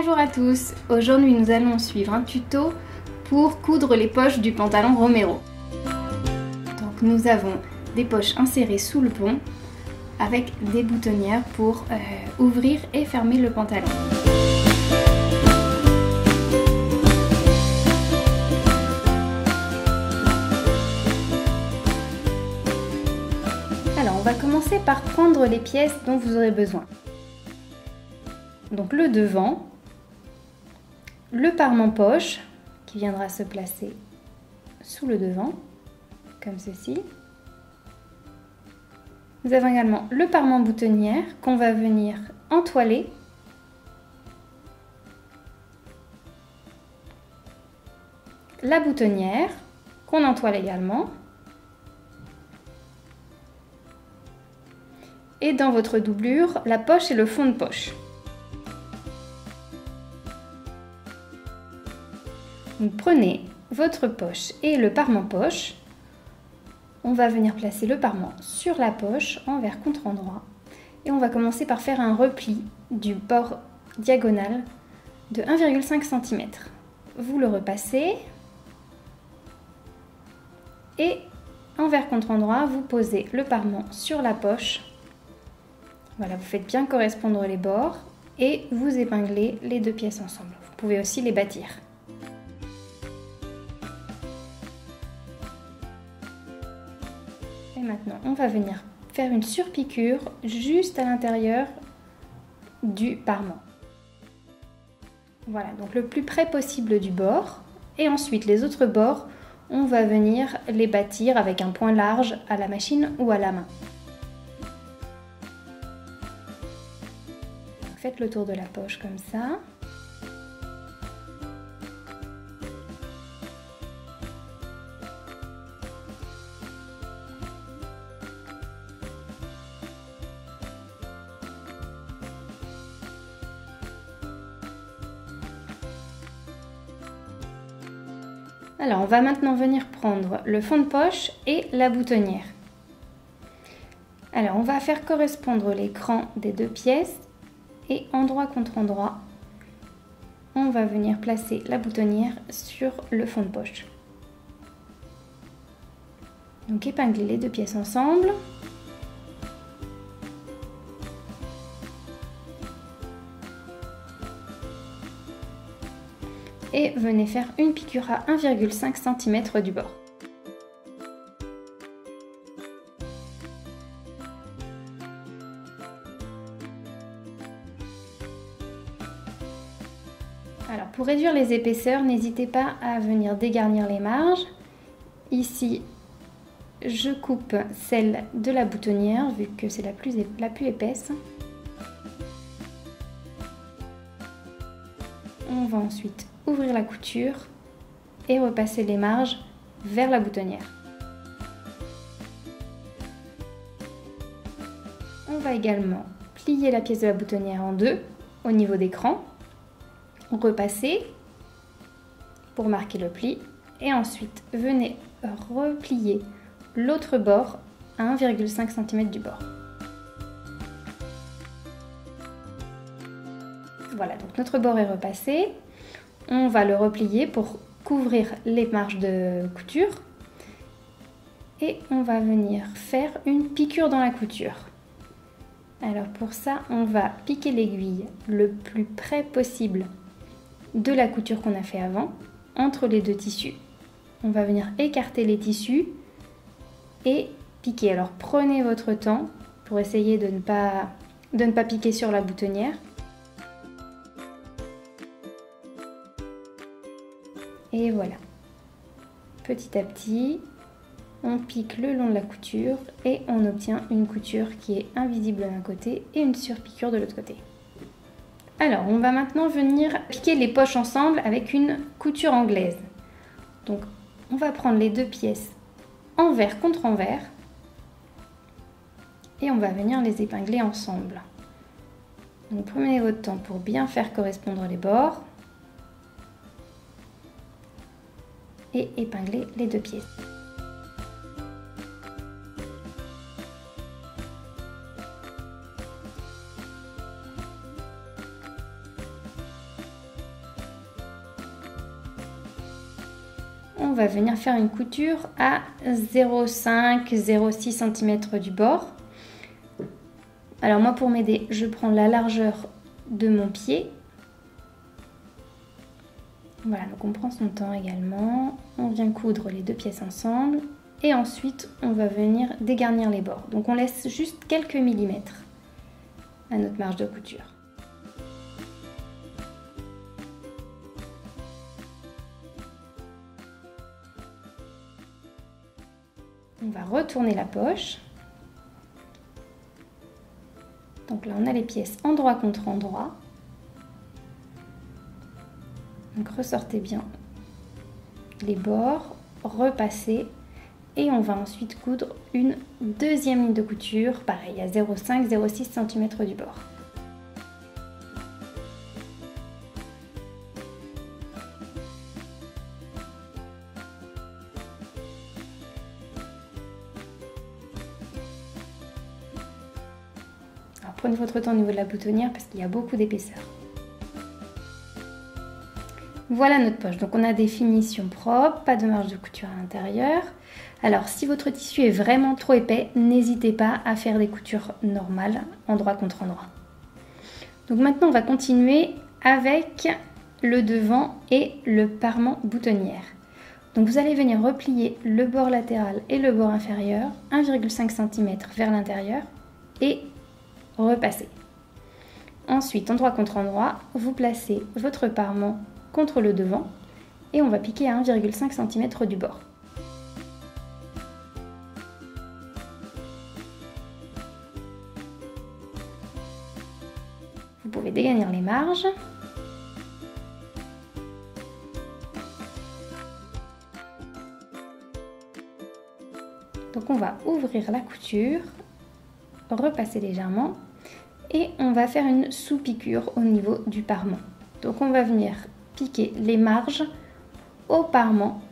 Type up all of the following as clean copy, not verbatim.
Bonjour à tous, aujourd'hui nous allons suivre un tuto pour coudre les poches du pantalon Romero. Donc nous avons des poches insérées sous le pont avec des boutonnières pour ouvrir et fermer le pantalon. Alors on va commencer par prendre les pièces dont vous aurez besoin. Donc le devant, le parement poche qui viendra se placer sous le devant, comme ceci. Nous avons également le parement boutonnière qu'on va venir entoiler. La boutonnière qu'on entoile également. Et dans votre doublure, la poche et le fond de poche. Vous prenez votre poche et le parement poche. On va venir placer le parement sur la poche, envers contre endroit. Et on va commencer par faire un repli du bord diagonal de 1,5 cm. Vous le repassez. Et envers contre endroit, vous posez le parement sur la poche. Voilà, vous faites bien correspondre les bords et vous épinglez les deux pièces ensemble. Vous pouvez aussi les bâtir. Et maintenant, on va venir faire une surpiqûre juste à l'intérieur du parement. Voilà, donc le plus près possible du bord. Et ensuite, les autres bords, on va venir les bâtir avec un point large à la machine ou à la main. Faites le tour de la poche comme ça. Alors, on va maintenant venir prendre le fond de poche et la boutonnière. Alors, on va faire correspondre l'écran des deux pièces et endroit contre endroit, on va venir placer la boutonnière sur le fond de poche. Donc, épinglez les deux pièces ensemble. Et venez faire une piqûre à 1,5 cm du bord. Alors pour réduire les épaisseurs, n'hésitez pas à venir dégarnir les marges. Ici, je coupe celle de la boutonnière vu que c'est la plus épaisse. On va ensuite ouvrir la couture et repasser les marges vers la boutonnière. On va également plier la pièce de la boutonnière en deux au niveau des crans, repasser pour marquer le pli et ensuite venez replier l'autre bord à 1,5 cm du bord. Voilà, donc notre bord est repassé. On va le replier pour couvrir les marges de couture. Et on va venir faire une piqûre dans la couture. Alors pour ça, on va piquer l'aiguille le plus près possible de la couture qu'on a fait avant, entre les deux tissus. On va venir écarter les tissus et piquer. Alors prenez votre temps pour essayer de ne pas piquer sur la boutonnière. Et voilà, petit à petit, on pique le long de la couture et on obtient une couture qui est invisible d'un côté et une surpiqûre de l'autre côté. Alors, on va maintenant venir piquer les poches ensemble avec une couture anglaise. Donc, on va prendre les deux pièces envers contre envers et on va venir les épingler ensemble. Donc, prenez votre temps pour bien faire correspondre les bords. Et épingler les deux pièces. on va venir faire une couture à 0,5-0,6 cm du bord. Alors moi, pour m'aider, je prends la largeur de mon pied. Voilà, donc on prend son temps également. On vient coudre les deux pièces ensemble. Et ensuite, on va venir dégarnir les bords. Donc on laisse juste quelques millimètres à notre marge de couture. On va retourner la poche. Donc là, on a les pièces endroit contre endroit. Donc ressortez bien les bords, repassez et on va ensuite coudre une deuxième ligne de couture, pareil à 0,5-0,6 cm du bord. Alors prenez votre temps au niveau de la boutonnière parce qu'il y a beaucoup d'épaisseur. Voilà notre poche, donc on a des finitions propres, pas de marge de couture à l'intérieur. Alors si votre tissu est vraiment trop épais, n'hésitez pas à faire des coutures normales, endroit contre endroit. Donc maintenant on va continuer avec le devant et le parement boutonnière. Donc vous allez venir replier le bord latéral et le bord inférieur, 1,5 cm vers l'intérieur et repasser. Ensuite, endroit contre endroit, vous placez votre parement contre le devant et on va piquer à 1,5 cm du bord. Vous pouvez dégarnir les marges. Donc on va ouvrir la couture, repasser légèrement et on va faire une sous-piqûre au niveau du parement. Donc on va venir piquer les marges au parement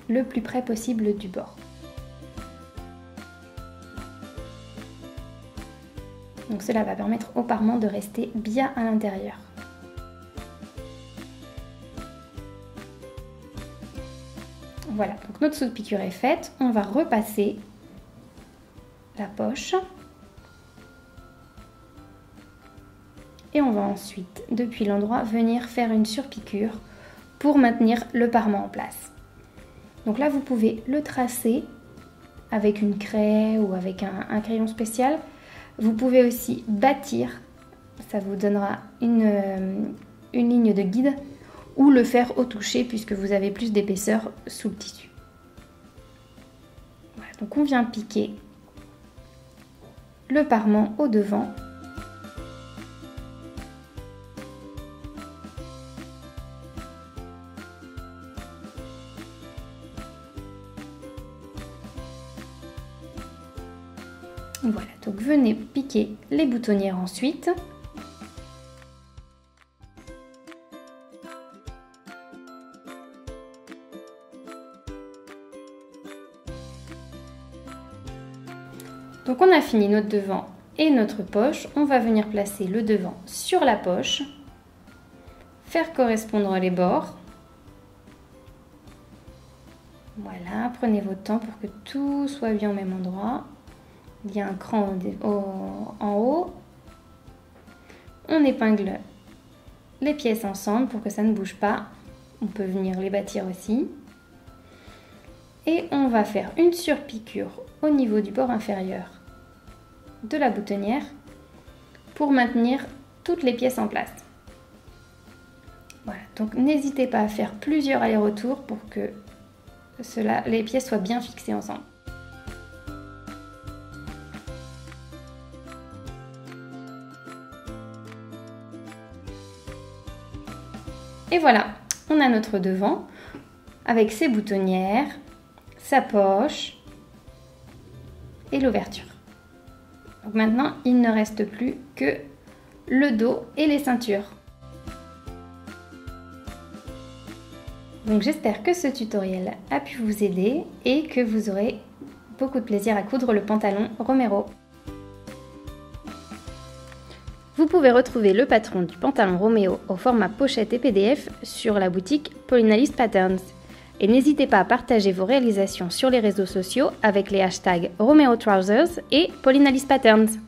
le plus près possible du bord. Donc cela va permettre au parement de rester bien à l'intérieur. Voilà, donc notre sous-piqûre est faite. On va repasser la poche. Et on va ensuite, depuis l'endroit, venir faire une surpiqûre pour maintenir le parement en place. Donc là, vous pouvez le tracer avec une craie ou avec un crayon spécial. Vous pouvez aussi bâtir, ça vous donnera une ligne de guide, ou le faire au toucher puisque vous avez plus d'épaisseur sous le tissu. Voilà, donc on vient piquer le parement au devant. Voilà, donc venez piquer les boutonnières ensuite. Donc on a fini notre devant et notre poche. On va venir placer le devant sur la poche, faire correspondre les bords. Voilà, prenez votre temps pour que tout soit bien au même endroit. Il y a un cran en haut. On épingle les pièces ensemble pour que ça ne bouge pas. On peut venir les bâtir aussi. Et on va faire une surpiqûre au niveau du bord inférieur de la boutonnière pour maintenir toutes les pièces en place. Voilà, donc n'hésitez pas à faire plusieurs allers-retours pour que les pièces soient bien fixées ensemble. Et voilà, on a notre devant avec ses boutonnières, sa poche et l'ouverture. Donc maintenant, il ne reste plus que le dos et les ceintures. Donc j'espère que ce tutoriel a pu vous aider et que vous aurez beaucoup de plaisir à coudre le pantalon Romero. Vous pouvez retrouver le patron du pantalon Romeo au format pochette et PDF sur la boutique Pollinalist Patterns. Et n'hésitez pas à partager vos réalisations sur les réseaux sociaux avec les hashtags Romeo Trousers et Pauline Alice Patterns.